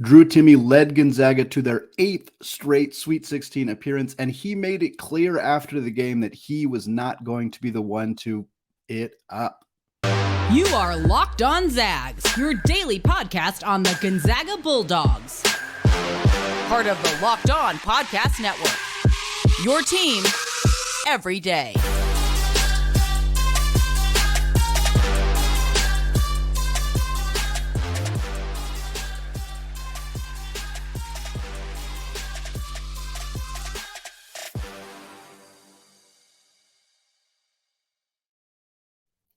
Drew Timme led Gonzaga to their 8th straight Sweet 16 appearance, and he made it clear after the game that he was not going to be the one to it up. You are Locked On Zags, your daily podcast on the Gonzaga Bulldogs. Part of the Locked On Podcast Network. Your team every day.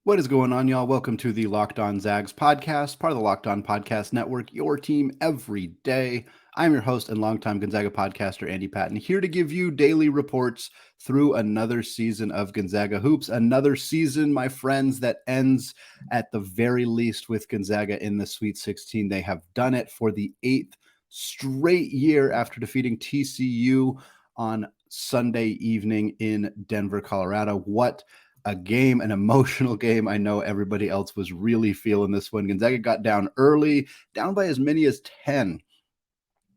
What is going on, y'all? Welcome to the Locked On Zags podcast, part of the Locked On Podcast Network, your team every day. I'm your host and longtime Gonzaga podcaster, Andy Patton, here to give you daily reports through another season of Gonzaga Hoops. Another season, my friends, that ends at the very least with Gonzaga in the Sweet 16. They have done it for the 8th straight year after defeating TCU on Sunday evening in Denver, Colorado. What a game, an emotional game. I know everybody else was really feeling this one. Gonzaga got down early, down by as many as 10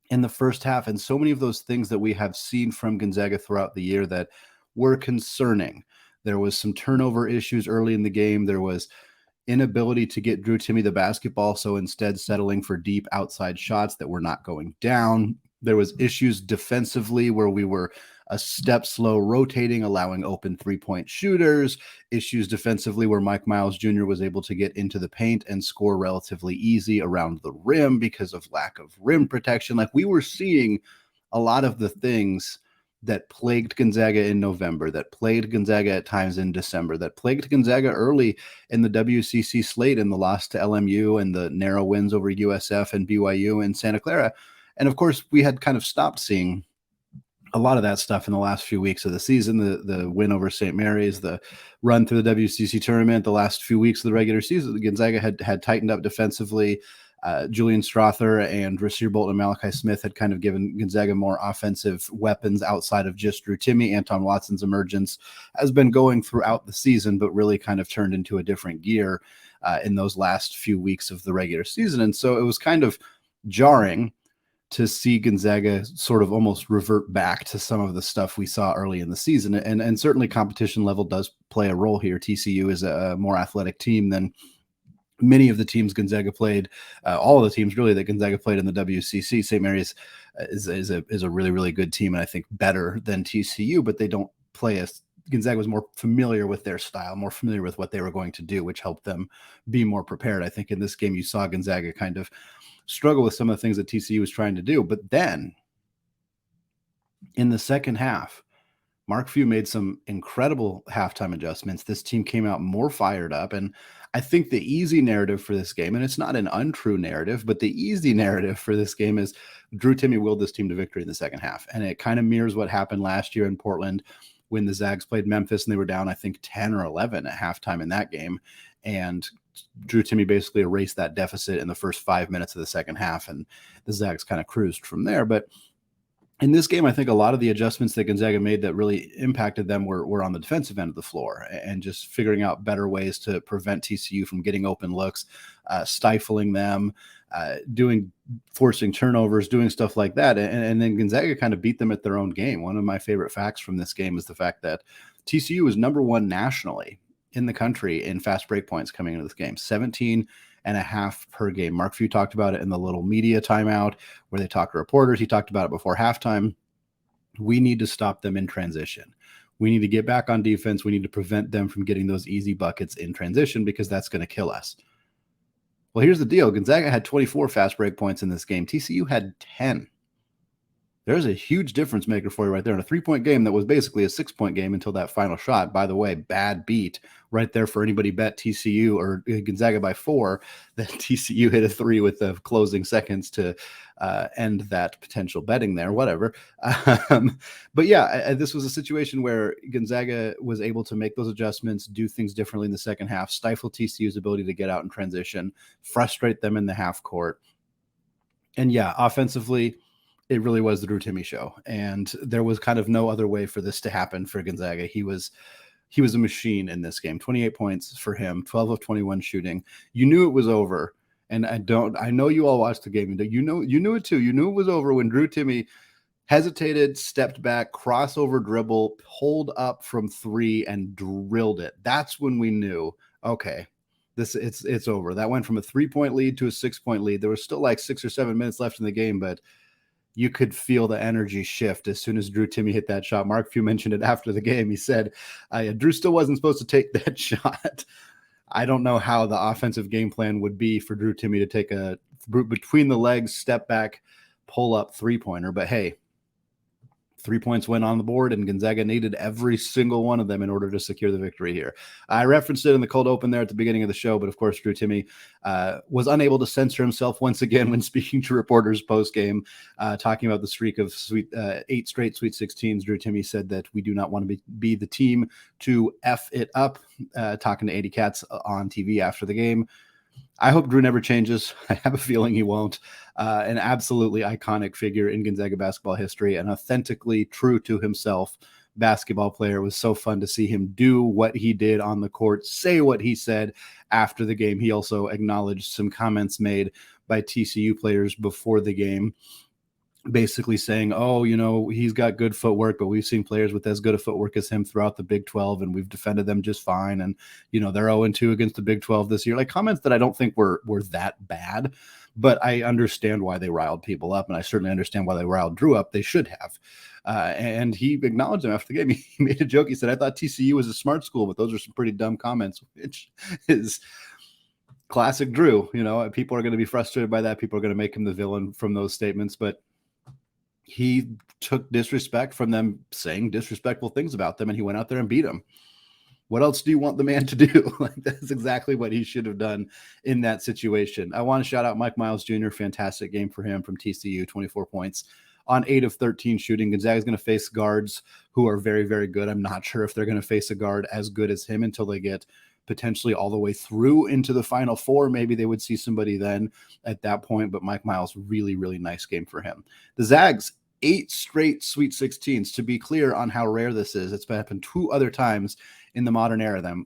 in the first half. And so many of those things that we have seen from Gonzaga throughout the year that were concerning. There was some turnover issues early in the game. There was inability to get Drew Timme the basketball, so instead settling for deep outside shots that were not going down. There was issues defensively where we were a step slow rotating, allowing open three-point shooters, issues defensively where Mike Miles Jr. was able to get into the paint and score relatively easy around the rim because of lack of rim protection. Like, we were seeing a lot of the things that plagued Gonzaga in November, that plagued Gonzaga at times in December, that plagued Gonzaga early in the WCC slate in the loss to LMU and the narrow wins over USF and BYU and Santa Clara. And of course, we had kind of stopped seeing a lot of that stuff in the last few weeks of the season, the win over St. Mary's, the run through the WCC tournament, the last few weeks of the regular season. Gonzaga had tightened up defensively. Julian Strother and Rasir Bolton and Malachi Smith had kind of given Gonzaga more offensive weapons outside of just Drew Timme. Anton Watson's emergence has been going throughout the season, but really kind of turned into a different gear in those last few weeks of the regular season. And so it was kind of jarring to see Gonzaga sort of almost revert back to some of the stuff we saw early in the season. And certainly competition level does play a role here. TCU is a more athletic team than many of the teams Gonzaga played, all of the teams really that Gonzaga played in the WCC. St. Mary's is a really, really good team, and I think better than TCU, but they don't play as Gonzaga was more familiar with their style, more familiar with what they were going to do, which helped them be more prepared. I think in this game, you saw Gonzaga kind of struggle with some of the things that TCU was trying to do. But then in the second half, Mark Few made some incredible halftime adjustments. This team came out more fired up. And I think the easy narrative for this game, and it's not an untrue narrative, but the easy narrative for this game is Drew Timme willed this team to victory in the second half. And it kind of mirrors what happened last year in Portland when the Zags played Memphis and they were down, I think, 10 or 11 at halftime in that game. And Drew Timme basically erased that deficit in the first 5 minutes of the second half, and the Zags kind of cruised from there. But in this game, I think a lot of the adjustments that Gonzaga made that really impacted them were on the defensive end of the floor and just figuring out better ways to prevent TCU from getting open looks, stifling them, forcing turnovers, doing stuff like that. And then Gonzaga kind of beat them at their own game. One of my favorite facts from this game is the fact that TCU was number one nationally in the country in fast break points coming into this game, 17.5 per game. Mark Few talked about it in the little media timeout where they talked to reporters. He talked about it before halftime. We need to stop them in transition. We need to get back on defense. We need to prevent them from getting those easy buckets in transition because that's going to kill us. Well, here's the deal. Gonzaga had 24 fast break points in this game. TCU had 10. There's a huge difference maker for you right there in a 3-point game that was basically a 6-point game until that final shot. By the way, bad beat right there for anybody bet TCU or Gonzaga by 4, that TCU hit a 3 with the closing seconds to end that potential betting there, whatever. But yeah, this was a situation where Gonzaga was able to make those adjustments, do things differently in the second half, stifle TCU's ability to get out in transition, frustrate them in the half court. And yeah, offensively, it really was the Drew Timme show. And there was kind of no other way for this to happen for Gonzaga. He was a machine in this game. 28 points for him, 12 of 21 shooting. You knew it was over And I know you all watched the game. You knew it too. You knew it was over when Drew Timme hesitated, stepped back, crossover dribble, pulled up from three and drilled it. That's when we knew, okay, it's over. That went from a 3-point lead to a 6-point lead. There was still like 6 or 7 minutes left in the game, but you could feel the energy shift as soon as Drew Timme hit that shot. Mark Few mentioned it after the game. He said, Drew still wasn't supposed to take that shot. I don't know how the offensive game plan would be for Drew Timme to take a between the legs, step back, pull up 3-pointer. But hey, 3 points went on the board, and Gonzaga needed every single one of them in order to secure the victory here. I referenced it in the cold open there at the beginning of the show, but of course, Drew Timme was unable to censor himself once again when speaking to reporters post-game, talking about the streak of 8 straight Sweet 16s. Drew Timme said that we do not want to be the team to F it up, talking to Andy Katz on TV after the game. I hope Drew never changes. I have a feeling he won't. An absolutely iconic figure in Gonzaga basketball history, an authentically true to himself basketball player. It was so fun to see him do what he did on the court, say what he said after the game. He also acknowledged some comments made by TCU players before the game, basically saying, oh, he's got good footwork, but we've seen players with as good a footwork as him throughout the Big 12, and we've defended them just fine. And, they're 0-2 against the Big 12 this year. Like comments that I don't think were that bad, but I understand why they riled people up, and I certainly understand why they riled Drew up. They should have. And he acknowledged them after the game. He made a joke. He said, I thought TCU was a smart school, but those are some pretty dumb comments, which is classic Drew. People are going to be frustrated by that. People are going to make him the villain from those statements, but he took disrespect from them saying disrespectful things about them, and he went out there and beat them. What else do you want the man to do? Like, that's exactly what he should have done in that situation. I want to shout out Mike Miles Jr. Fantastic game for him from TCU, 24 points on 8 of 13 shooting. Gonzaga is going to face guards who are very, very good. I'm not sure if they're going to face a guard as good as him until they get potentially all the way through into the Final Four. Maybe they would see somebody then at that point, but Mike Miles, really, really nice game for him. The Zags, 8 straight Sweet 16s. To be clear on how rare this is, it's happened 2 other times in the modern era. One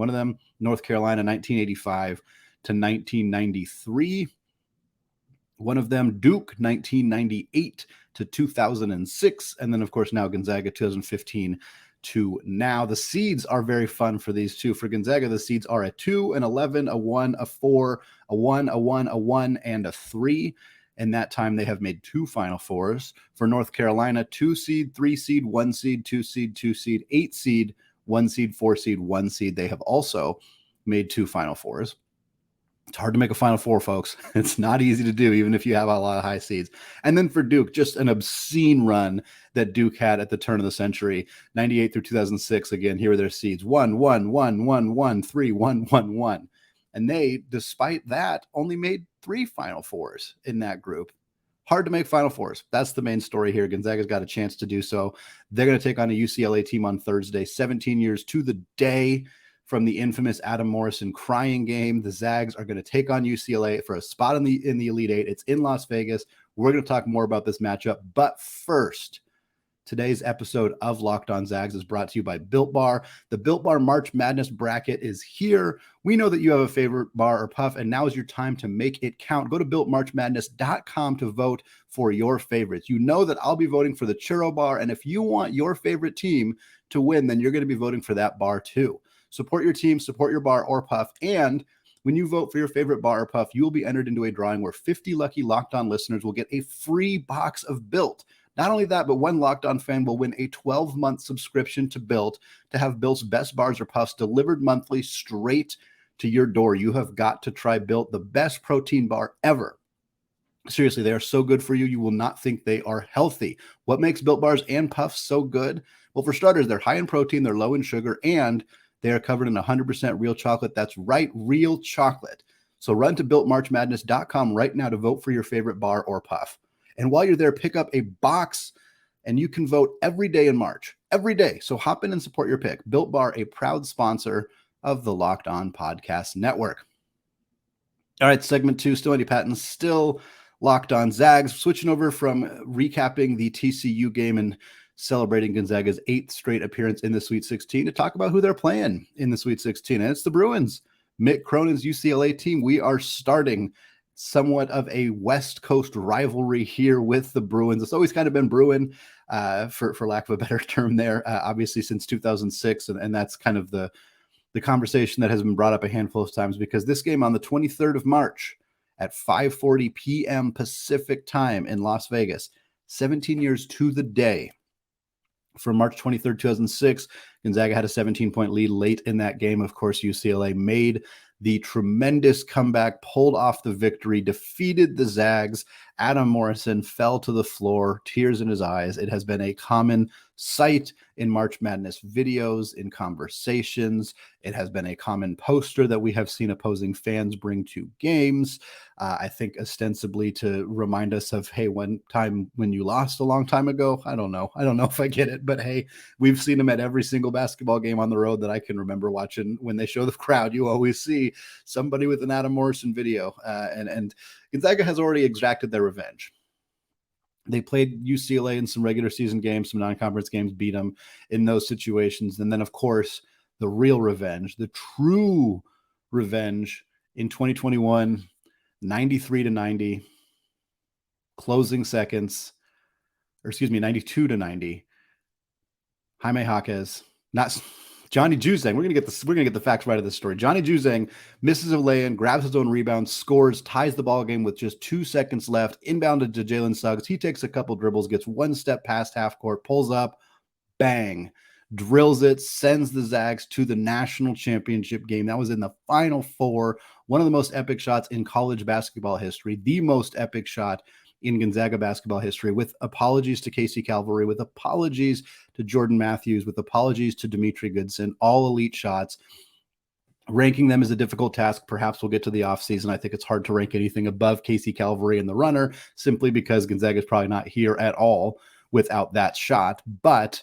of them, North Carolina, 1985 to 1993. One of them, Duke, 1998 to 2006. And then, of course, now Gonzaga, 2015 to now. The seeds are very fun for these two. For Gonzaga, the seeds are a 2, an 11, a 1, a 4, a 1, a 1, a 1, and a 3. In that time, they have made 2 Final Fours. For North Carolina, 2 seed, 3 seed, 1 seed, 2 seed, 2 seed, 8 seed, 1 seed, 4 seed, 1 seed. They have also made 2 Final Fours. It's hard to make a Final Four, folks. It's not easy to do, even if you have a lot of high seeds. And then for Duke, just an obscene run that Duke had at the turn of the century, 98 through 2006. Again, here are their seeds: 1, 1, 1, 1, 1, 3, 1, 1, 1. And they, despite that, only made 3 Final Fours in that group. Hard to make Final Fours. That's the main story here. Gonzaga's got a chance to do so. They're going to take on a UCLA team on Thursday, 17 years to the day from the infamous Adam Morrison crying game. The Zags are going to take on UCLA for a spot in the Elite Eight. It's in Las Vegas. We're going to talk more about this matchup. But first, today's episode of Locked On Zags is brought to you by Built Bar. The Built Bar March Madness bracket is here. We know that you have a favorite bar or puff, and now is your time to make it count. Go to BuiltMarchMadness.com to vote for your favorites. You know that I'll be voting for the Churro Bar, and if you want your favorite team to win, then you're going to be voting for that bar too. Support your team, support your bar or puff, and when you vote for your favorite bar or puff, you will be entered into a drawing where 50 lucky Locked On listeners will get a free box of Built. Not only that, but one Locked On fan will win a 12-month subscription to Built to have Built's best bars or puffs delivered monthly straight to your door. You have got to try Built, the best protein bar ever. Seriously, they are so good for you, you will not think they are healthy. What makes Built bars and puffs so good? Well, for starters, they're high in protein, they're low in sugar, and they are covered in 100% real chocolate. That's right, real chocolate. So run to BuiltMarchMadness.com right now to vote for your favorite bar or puff. And while you're there, pick up a box, and you can vote every day in March. Every day. So hop in and support your pick. Built Bar, a proud sponsor of the Locked On Podcast Network. All right, segment 2, still Andy Patton, still Locked On Zags. Switching over from recapping the TCU game and celebrating Gonzaga's 8th straight appearance in the Sweet 16 to talk about who they're playing in the Sweet 16. And it's the Bruins. Mick Cronin's UCLA team. We are starting somewhat of a West Coast rivalry here with the Bruins. It's always kind of been Bruin, for lack of a better term there, obviously since 2006. And that's kind of the conversation that has been brought up a handful of times, because this game on the 23rd of March at 5:40 p.m. Pacific time in Las Vegas, 17 years to the day from March 23rd, 2006, Gonzaga had a 17-point lead late in that game. Of course, UCLA made the tremendous comeback, pulled off the victory, defeated the Zags. Adam Morrison fell to the floor, tears in his eyes. It has been a common sight in March Madness videos, in conversations. It has been a common poster that we have seen opposing fans bring to games. I think ostensibly to remind us of, hey, one time when you lost a long time ago. I don't know if I get it, but hey, we've seen them at every single basketball game on the road that I can remember watching. When they show the crowd, you always see somebody with an Adam Morrison video, and Gonzaga has already exacted their revenge. They played UCLA in some regular season games, some non-conference games, beat them in those situations. And then, of course, the real revenge, the true revenge in 2021, 93-90, closing seconds, 92-90. Jaime Jaquez, not Johnny Juzang. We're gonna get the facts right of this story. Johnny Juzang misses a lay-in, grabs his own rebound, scores, ties the ball game with just 2 seconds left. Inbounded to Jalen Suggs. He takes a couple dribbles, gets one step past half court, pulls up, bang, drills it, sends the Zags to the national championship game. That was in the Final Four. One of the most epic shots in college basketball history, the most epic shot in Gonzaga basketball history, with apologies to Casey Calvary, with apologies to Jordan Matthews, with apologies to Dimitri Goodson, all elite shots. Ranking them is a difficult task. Perhaps we'll get to the offseason. I think it's hard to rank anything above Casey Calvary and the runner, simply because Gonzaga is probably not here at all without that shot. But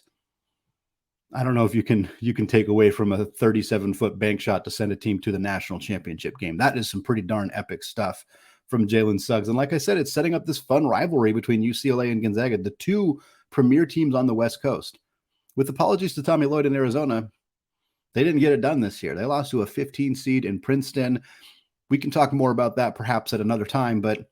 I don't know if you can take away from a 37-foot bank shot to send a team to the national championship game. That is some pretty darn epic stuff from Jalen Suggs. And like I said, it's setting up this fun rivalry between UCLA and Gonzaga, the two premier teams on the West Coast. With apologies to Tommy Lloyd in Arizona, they didn't get it done this year. They lost to a 15 seed in Princeton. We can talk more about that perhaps at another time, but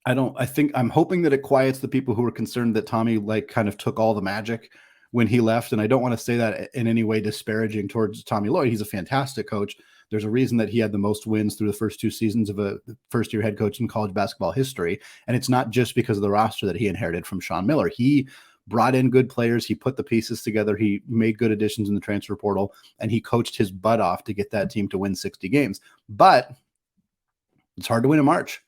I'm hoping that it quiets the people who are concerned that Tommy kind of took all the magic when he left. And I don't want to say that in any way disparaging towards Tommy Lloyd. He's a fantastic coach. There's a reason that he had the most wins through the first 2 seasons of a first-year head coach in college basketball history. And it's not just because of the roster that he inherited from Sean Miller. He brought in good players. He put the pieces together. He made good additions in the transfer portal, and he coached his butt off to get that team to win 60 games. But it's hard to win in March.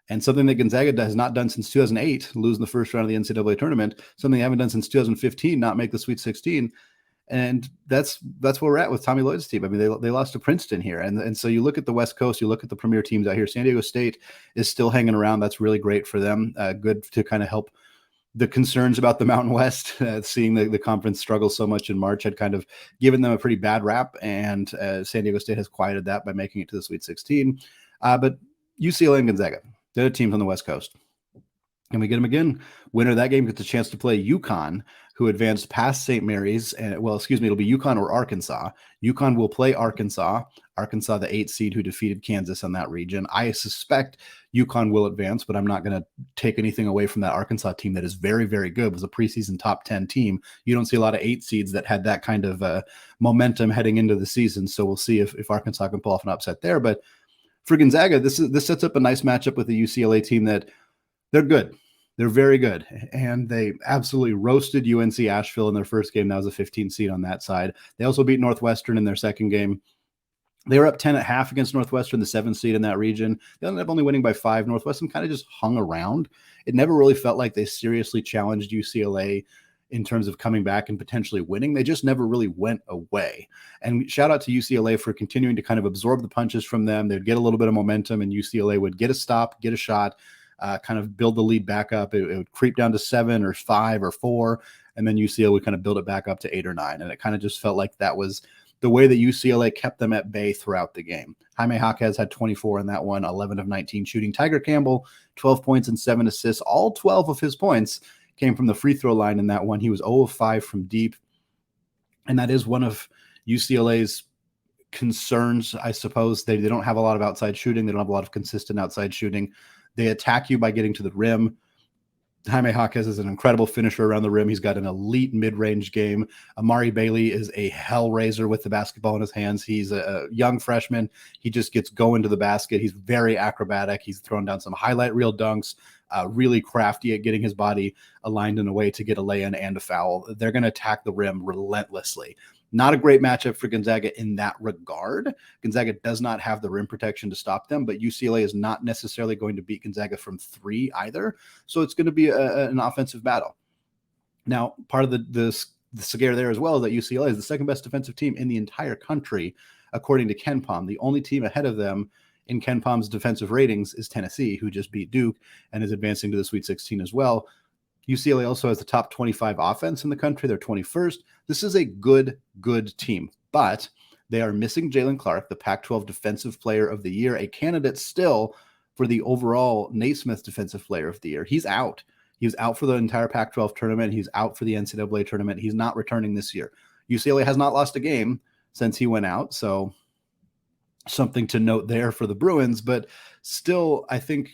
And something that Gonzaga has not done since 2008, lose in the first round of the NCAA tournament, something they haven't done since 2015, not make the Sweet 16. And that's where we're at with Tommy Lloyd's team. I mean, they lost to Princeton here. And so you look at the West Coast, you look at the premier teams out here. San Diego State is still hanging around. That's really great for them. Good to kind of help the concerns about the Mountain West, seeing the conference struggle so much in March had kind of given them a pretty bad rap. And San Diego State has quieted that by making it to the Sweet 16. But UCLA and Gonzaga, they're the teams on the West Coast. Can we get them again? Winner of that game gets a chance to play UConn, who advanced past St. Mary's. It'll be UConn or Arkansas. UConn will play Arkansas, the 8th seed who defeated Kansas in that region. I suspect UConn will advance, but I'm not going to take anything away from that Arkansas team that is very, very good. It was a preseason top 10 team. You don't see a lot of 8 seeds that had that kind of momentum heading into the season. So we'll see if Arkansas can pull off an upset there. But for Gonzaga, this sets up a nice matchup with the UCLA team that they're good. They're very good. And they absolutely roasted UNC-Asheville in their first game. That was a 15 seed on that side. They also beat Northwestern in their second game. They were up 10 at half against Northwestern, the 7th seed in that region. They ended up only winning by 5. Northwestern kind of just hung around. It never really felt like they seriously challenged UCLA in terms of coming back and potentially winning. They just never really went away. And shout out to UCLA for continuing to kind of absorb the punches from them. They'd get a little bit of momentum, and UCLA would get a stop, get a shot, kind of build the lead back up. It would creep down to 7 or 5 or 4, and then UCLA would kind of build it back up to 8 or 9. And it kind of just felt like that was the way that UCLA kept them at bay throughout the game. Jaime Jaquez had 24 in that one, 11 of 19 shooting. Tiger Campbell, 12 points and 7 assists. All 12 of his points came from the free throw line in that one. He was 0 of 5 from deep. And that is one of UCLA's concerns, I suppose. They don't have a lot of outside shooting. They don't have a lot of consistent outside shooting. They attack you by getting to the rim. Jaime Jaquez is an incredible finisher around the rim. He's got an elite mid-range game. Amari Bailey is a hellraiser with the basketball in his hands. He's a young freshman. He just gets going to the basket. He's very acrobatic. He's thrown down some highlight reel dunks, really crafty at getting his body aligned in a way to get a lay-in and a foul. They're going to attack the rim relentlessly. Not a great matchup for Gonzaga in that regard. Gonzaga does not have the rim protection to stop them, but UCLA is not necessarily going to beat Gonzaga from three either. So it's going to be an offensive battle. Now, part of the scare there as well is that UCLA is the second best defensive team in the entire country, according to KenPom. The only team ahead of them in KenPom's defensive ratings is Tennessee, who just beat Duke and is advancing to the Sweet 16 as well. UCLA also has the top 25 offense in the country. They're 21st. This is a good team, but they are missing Jaylen Clark, the Pac-12 Defensive Player of the Year, a candidate still for the overall Naismith Defensive Player of the Year. He's out. He was out for the entire Pac-12 tournament. He's out for the NCAA tournament. He's not returning this year. UCLA has not lost a game since he went out, so something to note there for the Bruins, but still, I think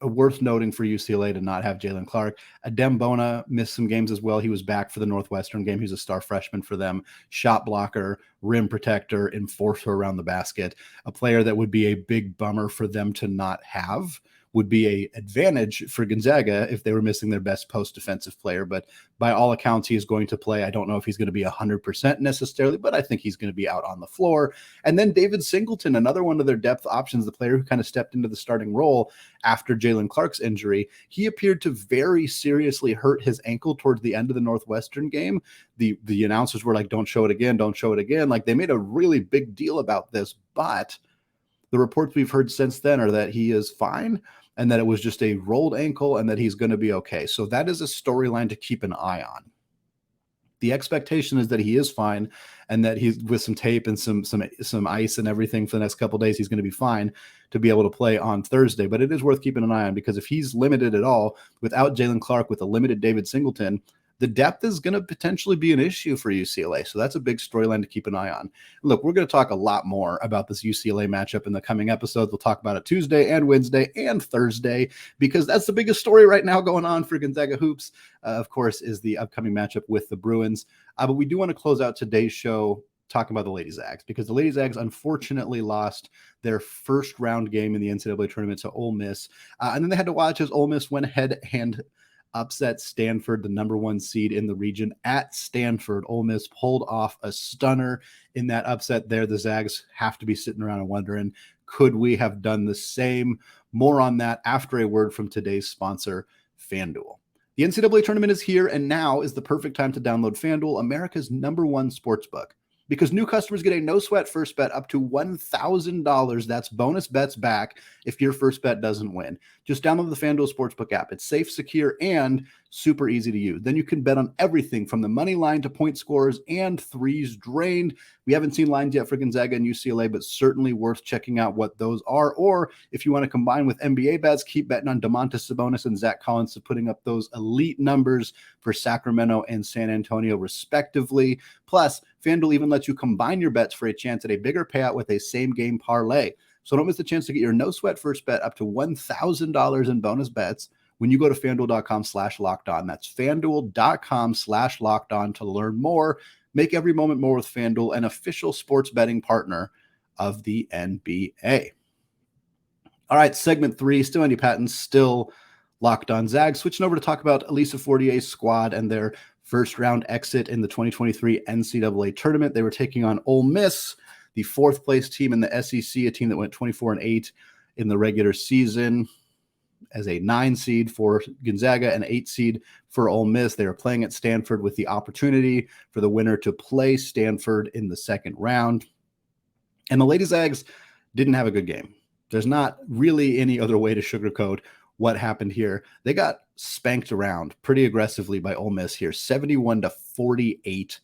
worth noting for UCLA to not have Jaylen Clark. Adem Bona missed some games as well. He was back for the Northwestern game. He's a star freshman for them. Shot blocker, rim protector, enforcer around the basket. A player that would be a big bummer for them to not have. Would be a advantage for Gonzaga if they were missing their best post-defensive player. But by all accounts, he is going to play. I don't know if he's going to be 100% necessarily, but I think he's going to be out on the floor. And then David Singleton, another one of their depth options, the player who kind of stepped into the starting role after Jaylen Clark's injury. He appeared to very seriously hurt his ankle towards the end of the Northwestern game. The announcers were like, don't show it again, don't show it again. Like, they made a really big deal about this, but the reports we've heard since then are that he is fine and that it was just a rolled ankle and that he's going to be okay. So that is a storyline to keep an eye on. The expectation is that he is fine and that he's with some tape and some ice and everything for the next couple of days, he's going to be fine to be able to play on Thursday. But it is worth keeping an eye on, because if he's limited at all without Jaylen Clark, with a limited David Singleton, the depth is going to potentially be an issue for UCLA. So that's a big storyline to keep an eye on. Look, we're going to talk a lot more about this UCLA matchup in the coming episodes. We'll talk about it Tuesday and Wednesday and Thursday, because that's the biggest story right now going on for Gonzaga hoops, of course, is the upcoming matchup with the Bruins. But we do want to close out today's show talking about the Lady Zags, because the Lady Zags unfortunately lost their first round game in the NCAA tournament to Ole Miss. And then they had to watch as Ole Miss went ahead and upset Stanford, the number one seed in the region at Stanford. Ole Miss pulled off a stunner in that upset there. The Zags have to be sitting around and wondering, could we have done the same? More on that after a word from today's sponsor, FanDuel. The NCAA tournament is here, and now is the perfect time to download FanDuel, America's #1 sportsbook. Because new customers get a no-sweat first bet up to $1,000. That's bonus bets back if your first bet doesn't win. Just download the FanDuel Sportsbook app. It's safe, secure, and super easy to use. Then you can bet on everything from the money line to point scores and threes drained. We haven't seen lines yet for Gonzaga and UCLA, but certainly worth checking out what those are. Or if you want to combine with NBA bets, keep betting on Domantas Sabonis and Zach Collins, putting up those elite numbers for Sacramento and San Antonio, respectively. Plus, FanDuel even lets you combine your bets for a chance at a bigger payout with a same-game parlay. So don't miss the chance to get your no-sweat first bet up to $1,000 in bonus bets when you go to FanDuel.com/lockedon. That's FanDuel.com/lockedon to learn more. Make every moment more with FanDuel, an official sports betting partner of the NBA. All right, segment 3, still Andy Patton, still Locked On Zags. Switching over to talk about Elisa Fortier's squad and their first-round exit in the 2023 NCAA Tournament. They were taking on Ole Miss, the fourth-place team in the SEC, a team that went 24-8 in the regular season, as a 9 seed for Gonzaga, an 8 seed for Ole Miss. They were playing at Stanford with the opportunity for the winner to play Stanford in the second round. And the Lady Zags didn't have a good game. There's not really any other way to sugarcoat what happened here. They got spanked around pretty aggressively by Ole Miss here. 71-48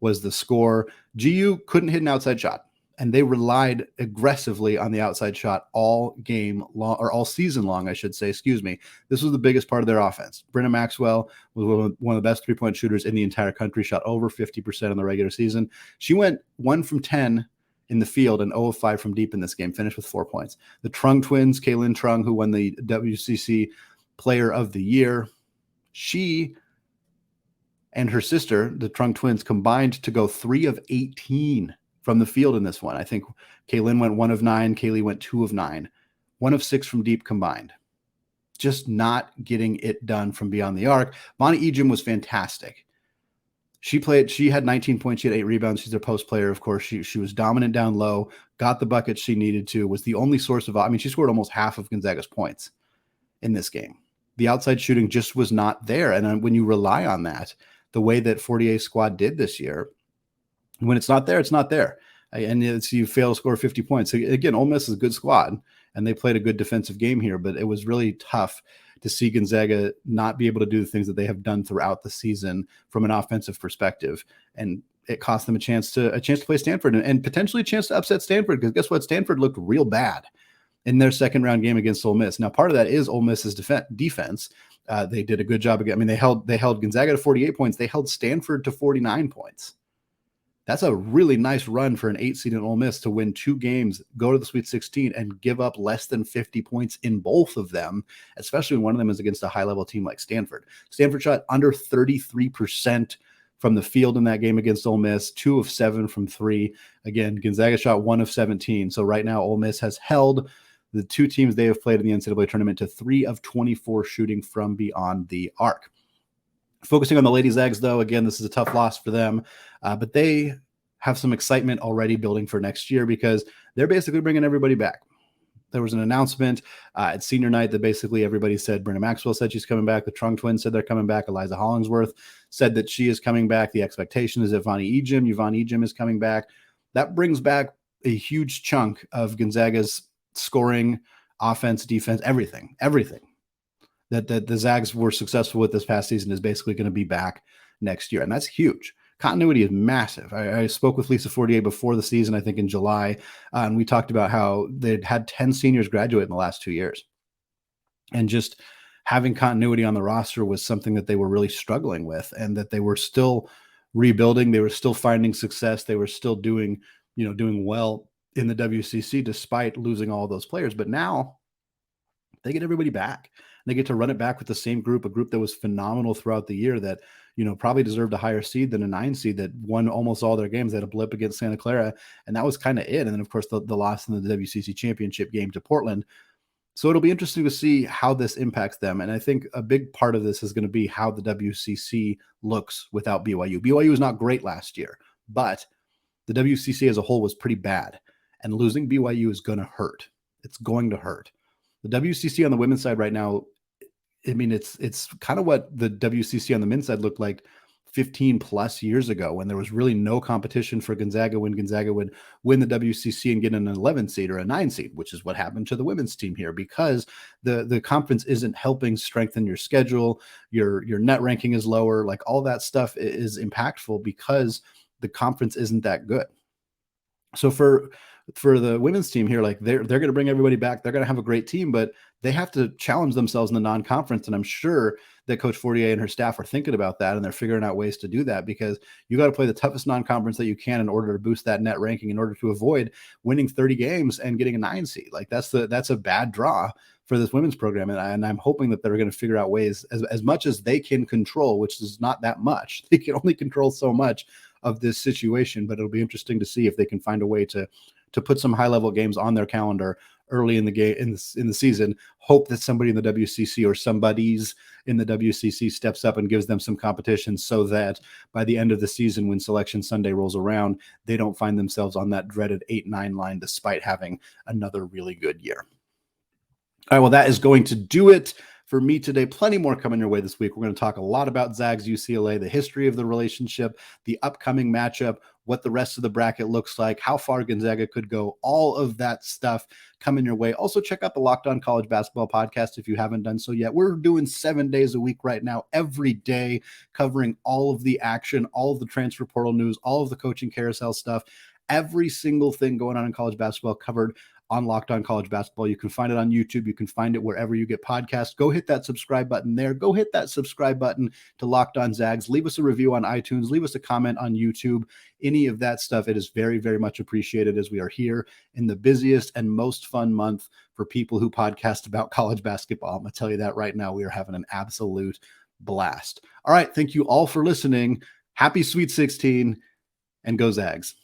was the score. GU couldn't hit an outside shot, and they relied aggressively on the outside shot all game long, or all season long, I should say. Excuse me. This was the biggest part of their offense. Brenna Maxwell was one of the best three-point shooters in the entire country, shot over 50% in the regular season. She went 1 from 10 in the field and 0 of 5 from deep in this game, finished with 4 points. The Trung twins, Kaylin Trung, who won the WCC Player of the Year, she and her sister, the Trung twins, combined to go 3 of 18 from the field in this one. I think Kaylin went 1 of 9, Kaylee went 2 of 9, 1 of 6 from deep combined. Just not getting it done from beyond the arc. Bonnie Ejim was fantastic. She had 19 points, she had 8 rebounds. She's their post player, of course. She was dominant down low, got the buckets she needed to, was the only source of, she scored almost half of Gonzaga's points in this game. The outside shooting just was not there. And when you rely on that, the way that Fortier's squad did this year, when it's not there, it's not there. And you fail to score 50 points. So again, Ole Miss is a good squad, and they played a good defensive game here, but it was really tough to see Gonzaga not be able to do the things that they have done throughout the season from an offensive perspective. And it cost them a chance to play Stanford and potentially a chance to upset Stanford, because guess what? Stanford looked real bad in their second round game against Ole Miss. Now, part of that is Ole Miss's defense. They did a good job again. They held Gonzaga to 48 points. They held Stanford to 49 points. That's a really nice run for an 8 seed in Ole Miss to win 2 games, go to the Sweet 16, and give up less than 50 points in both of them, especially when one of them is against a high-level team like Stanford. Stanford shot under 33% from the field in that game against Ole Miss, 2 of 7 from 3. Again, Gonzaga shot 1 of 17. So right now, Ole Miss has held the 2 teams they have played in the NCAA tournament to 3 of 24 shooting from beyond the arc. Focusing on the Lady Zags, though, again, this is a tough loss for them, but they have some excitement already building for next year because they're basically bringing everybody back. There was an announcement at senior night that basically everybody said, Brenda Maxwell said she's coming back. The Trung twins said they're coming back. Eliza Hollingsworth said that she is coming back. The expectation is that Yvonne Ejim is coming back. That brings back a huge chunk of Gonzaga's scoring, offense, defense, everything. That the Zags were successful with this past season is basically going to be back next year. And that's huge. Continuity is massive. I spoke with Lisa Fortier before the season, I think in July, and we talked about how they'd had 10 seniors graduate in the last 2 years. And just having continuity on the roster was something that they were really struggling with, and that they were still rebuilding. They were still finding success. They were still doing well in the WCC despite losing all those players. But now they get everybody back. They get to run it back with the same group, a group that was phenomenal throughout the year, that probably deserved a higher seed than a 9 seed, that won almost all their games. They had a blip against Santa Clara, and that was kind of it. And then, of course, the loss in the WCC championship game to Portland. So it'll be interesting to see how this impacts them. And I think a big part of this is going to be how the WCC looks without BYU. BYU was not great last year, but the WCC as a whole was pretty bad. And losing BYU is going to hurt. It's going to hurt. The WCC on the women's side right now, it's kind of what the WCC on the men's side looked like 15 plus years ago, when there was really no competition for Gonzaga, when Gonzaga would win the WCC and get an 11 seed or a 9 seed, which is what happened to the women's team here, because the conference isn't helping strengthen your schedule. Your net ranking is lower. Like, all that stuff is impactful because the conference isn't that good. So for the women's team here, like, they're going to bring everybody back. They're going to have a great team, but they have to challenge themselves in the non-conference. And I'm sure that Coach Fortier and her staff are thinking about that, and they're figuring out ways to do that, because you got to play the toughest non-conference that you can in order to boost that net ranking, in order to avoid winning 30 games and getting a 9 seed. Like, that's a bad draw for this women's program. And I'm hoping that they're going to figure out ways, as much as they can control, which is not that much. They can only control so much of this situation, but it'll be interesting to see if they can find a way to put some high-level games on their calendar early in the game, in the season. Hope that somebody in the WCC or somebody's in the WCC steps up and gives them some competition, so that by the end of the season, when Selection Sunday rolls around, they don't find themselves on that dreaded 8-9 line despite having another really good year. All right, well, that is going to do it for me today. Plenty more coming your way this week. We're going to talk a lot about Zags UCLA, the history of the relationship, the upcoming matchup, what the rest of the bracket looks like, how far Gonzaga could go, all of that stuff coming your way. Also, check out the Locked On College Basketball podcast if you haven't done so yet. We're doing 7 days a week right now, every day, covering all of the action, all of the transfer portal news, all of the coaching carousel stuff, every single thing going on in college basketball covered on Locked On College Basketball. You can find it on YouTube. You can find it wherever you get podcasts. Go hit that subscribe button there. Go hit that subscribe button to Locked On Zags. Leave us a review on iTunes. Leave us a comment on YouTube. Any of that stuff, it is very, very much appreciated as we are here in the busiest and most fun month for people who podcast about college basketball. I'm going to tell you that right now. We are having an absolute blast. All right. Thank you all for listening. Happy Sweet 16 and go Zags.